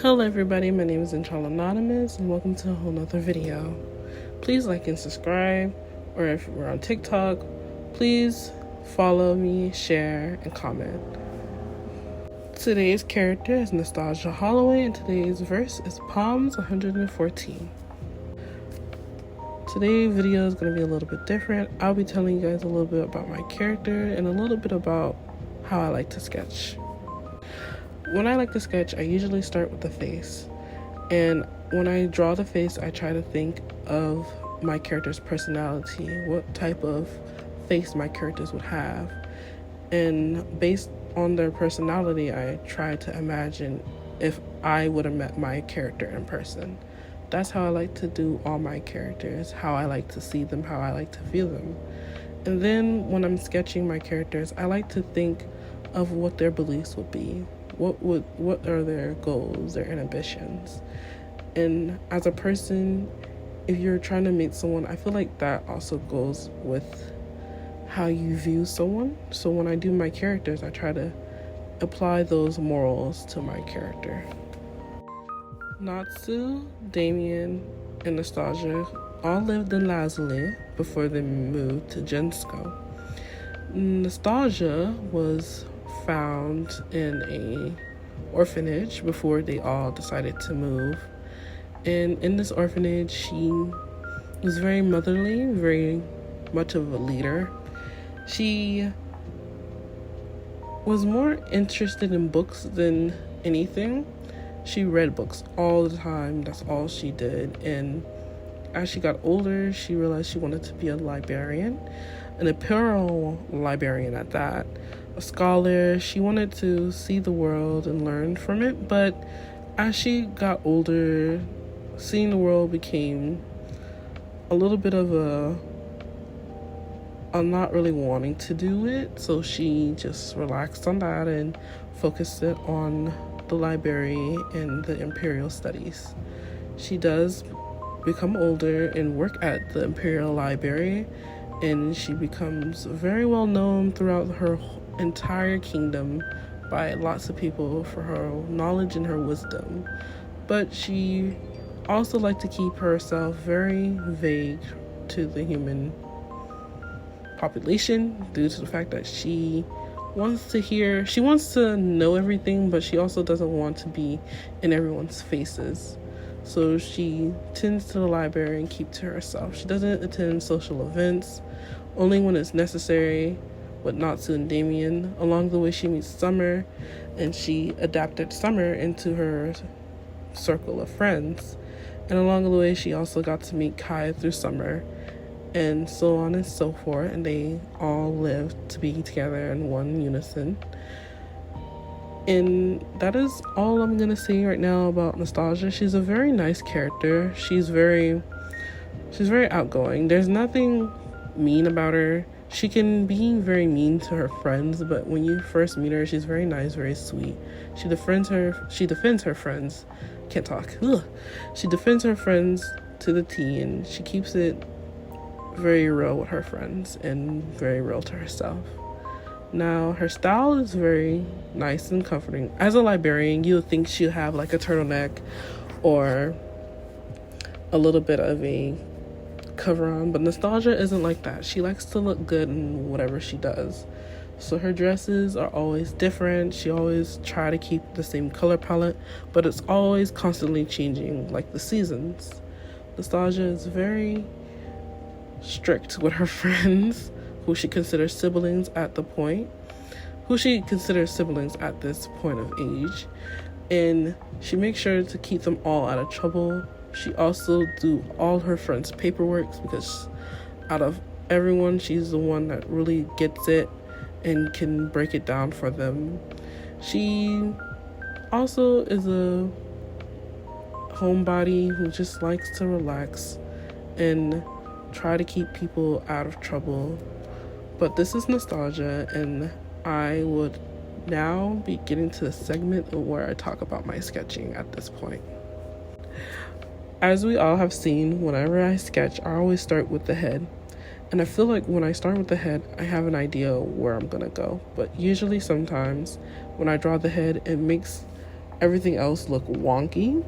Hello everybody, my name is Anonymous and welcome to a whole nother video. Please like and subscribe, or if we're on TikTok, please follow me, share, and comment. Today's character is R Holloway and today's verse is Psalms 114. Today's video is going to be a little bit different. I'll be telling you guys a little bit about my character and a little bit about how I like to sketch. When I like to sketch, I usually start with the face. And when I draw the face, I try to think of my character's personality, what type of face my characters would have. And based on their personality, I try to imagine if I would have met my character in person. That's how I like to do all my characters, how I like to see them, how I like to feel them. And then when I'm sketching my characters, I like to think of what their beliefs would be. What are their goals, their ambitions? And as a person, if you're trying to meet someone, I feel like that also goes with how you view someone. So when I do my characters, I try to apply those morals to my character. Natsu, Damien, and Nastasia all lived in Lazuli before they moved to Jensko. Nastasia was found in a orphanage before they all decided to move, and in this orphanage she was very motherly, very much of a leader. She was more interested in books than anything. She read books all the time. That's all she did. And as she got older, she realized she wanted to be a librarian, an imperial librarian at that, a scholar. She wanted to see the world and learn from it, but as she got older, seeing the world became a little bit of a not really wanting to do it, so she just relaxed on that and focused it on the library and the imperial studies. She does become older and work at the imperial library, and she becomes very well known throughout her entire kingdom by lots of people for her knowledge and her wisdom. But she also liked to keep herself very vague to the human population due to the fact that she wants to know everything, but she also doesn't want to be in everyone's faces. So she tends to the library and keeps to herself. She doesn't attend social events, only when it's necessary, with Natsu and Damien. Along the way, she meets Summer, and she adapted Summer into her circle of friends. And along the way, she also got to meet Kai through Summer, and so on and so forth. And they all lived to be together in one unison. And that is all I'm gonna say right now about Nastasia. She's a very nice character. She's very outgoing. There's nothing mean about her. She can be very mean to her friends, but when you first meet her, she's very nice, very sweet. She defends her friends. Can't talk. Ugh. She defends her friends to the T, and she keeps it very real with her friends and very real to herself. Now, her style is very nice and comforting. As a librarian, you would think she'll have like a turtleneck or a little bit of a cover on, but Nastasia isn't like that. She likes to look good in whatever she does. So her dresses are always different. She always try to keep the same color palette, but it's always constantly changing like the seasons. Nastasia is very strict with her friends, who she considers siblings at this point of age, and she makes sure to keep them all out of trouble. She also do all her friends' paperwork because out of everyone, she's the one that really gets it and can break it down for them. She also is a homebody who just likes to relax and try to keep people out of trouble. But this is Nastasia, and I would now be getting to the segment where I talk about my sketching at this point. As we all have seen, whenever I sketch, I always start with the head. And I feel like when I start with the head, I have an idea where I'm gonna go. But usually sometimes when I draw the head, it makes everything else look wonky.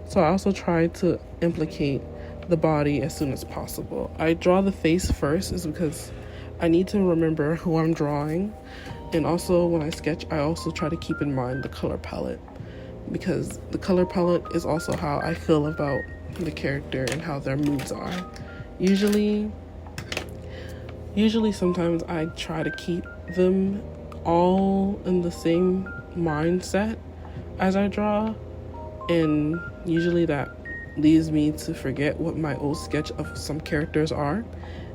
So I also try to implicate the body as soon as possible. I draw the face first is because I need to remember who I'm drawing. And also when I sketch, I also try to keep in mind the color palette, because the color palette is also how I feel about the character and how their moods are. Usually sometimes I try to keep them all in the same mindset as I draw, and usually that leads me to forget what my old sketch of some characters are,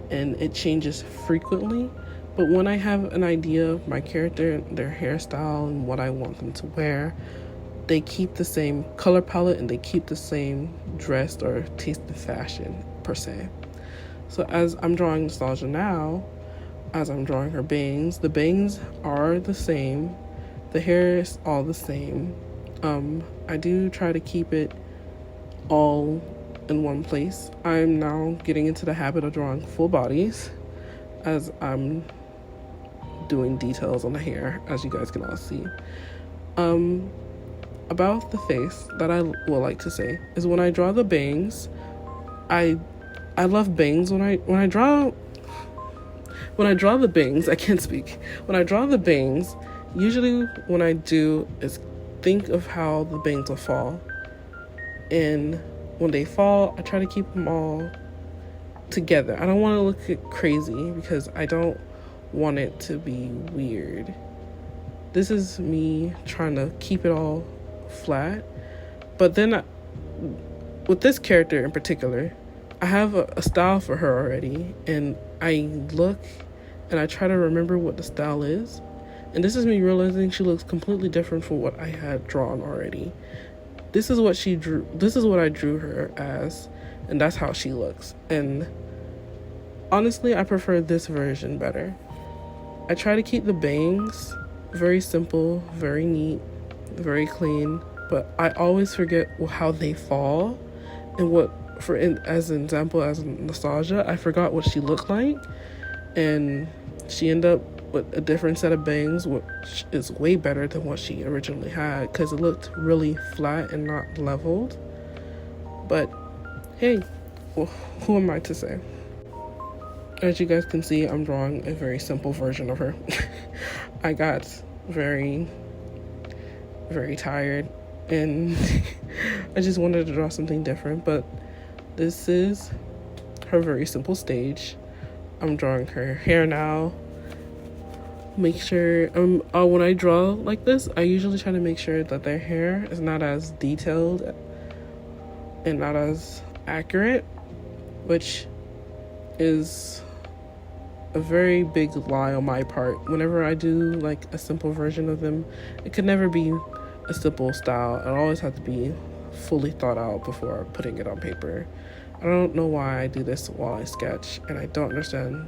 and it changes frequently. But when I have an idea of my character, their hairstyle, and what I want them to wear, they keep the same color palette and they keep the same dress or taste in fashion per se. So as I'm drawing Nostalgia now, as I'm drawing her bangs, the bangs are the same, the hair is all the same. I do try to keep it all in one place. I'm now getting into the habit of drawing full bodies as I'm doing details on the hair, as you guys can all see. About the face that I would like to say is when I draw the bangs, I love bangs. When I draw the bangs, I can't speak. When I draw the bangs, usually what I do is think of how the bangs will fall. And when they fall, I try to keep them all together. I don't want to look crazy because I don't want it to be weird. This is me trying to keep it all flat. But then with this character in particular, I have a style for her already, and I look and I try to remember what the style is. And this is me realizing she looks completely different from what I had drawn already. This is what she drew. This is what I drew her as, and that's how she looks. And honestly, I prefer this version better. I try to keep the bangs very simple, very neat, very clean, but I always forget how they fall. And as an example, as Nostalgia, I forgot what she looked like, and she ended up with a different set of bangs, which is way better than what she originally had, because it looked really flat and not leveled. But hey, who am I to say? As you guys can see, I'm drawing a very simple version of her. I got very, very tired, and I just wanted to draw something different, but this is her very simple stage. I'm drawing her hair now. Make sure when I draw like this, I usually try to make sure that their hair is not as detailed and not as accurate, which is a very big lie on my part. Whenever I do like a simple version of them, it could never be a simple style. It always has to be fully thought out before putting it on paper. I don't know why I do this while I sketch, and I don't understand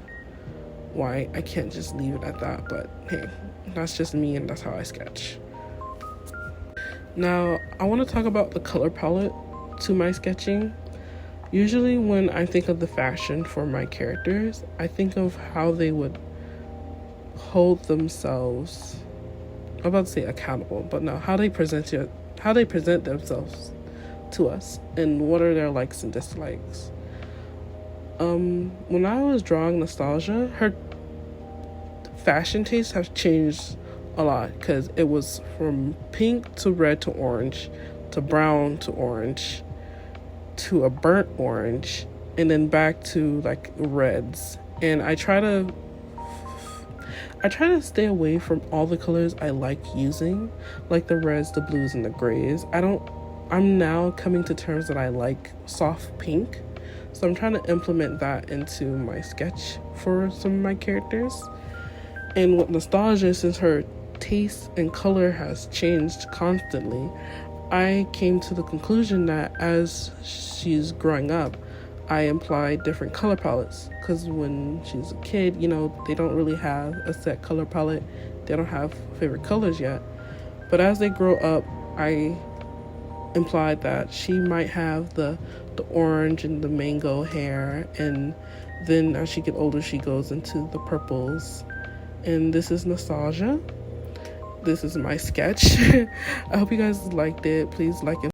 why I can't just leave it at that, but hey, that's just me and that's how I sketch. Now, I want to talk about the color palette to my sketching. Usually when I think of the fashion for my characters, I think of how they would hold themselves, I'm about to say accountable, but no, how they present themselves to us, and what are their likes and dislikes. When I was drawing Nostalgia, her fashion tastes have changed a lot, because it was from pink to red to orange to brown to orange to a burnt orange, and then back to like reds. And I try to stay away from all the colors I like using, like the reds, the blues, and the grays. I'm now coming to terms that I like soft pink, so I'm trying to implement that into my sketch for some of my characters. And with Nostalgia, since her taste and color has changed constantly, I came to the conclusion that as she's growing up, I applied different color palettes, because when she's a kid, they don't really have a set color palette. They don't have favorite colors yet. But as they grow up, I implied that she might have the orange and the mango hair, and then as she gets older, she goes into the purples. And this is Nostalgia. this is my sketch. I hope you guys liked it. Please like and